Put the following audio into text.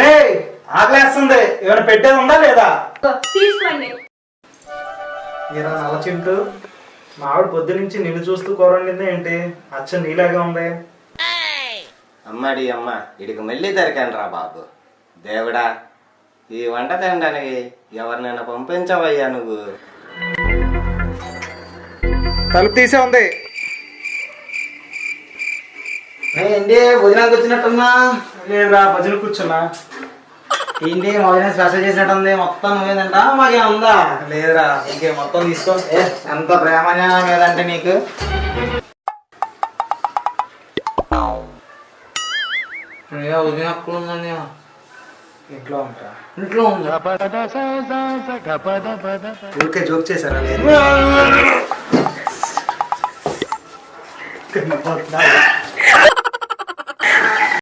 ఏ ఆకలేస్తుంది, ఏమైనా పెట్టేది ఉందా లేదా? తీసుకోండి. మీరా నల్ల చింటూ, మా ఆవిడ పొద్దు నుంచి నిన్ను చూస్తూ కూర వండింది ఏంటి? అచ్చ నీలాగా ఉంది. అమ్మాడి అమ్మ ఇడికి మళ్ళీ దొరికాను రా బాబు. దేవుడా, ఈ వంట తినడానికి ఎవరినైనా పంపించవయ్యా నువ్వు. తలుపు తీసే ఉంది. ఏంటి భోజనానికి వచ్చినట్టున్నా? లేదురా, భజన కూర్చున్నా. ఏంటి భోజనం స్పెషల్ చేసినట్టుంది? మొత్తం నువ్వేదంటా మాకే ఉందా? లేదురా, ఇంకే మొత్తం తీసుకో. ఎంత ప్రేమ냐 మీద అంటే నీకు. వదినక్కడుందని ఇంట్లో ఉంటా. ఇంట్లో ఉందా? ఊరికే జోక్ చేశారా? లేదు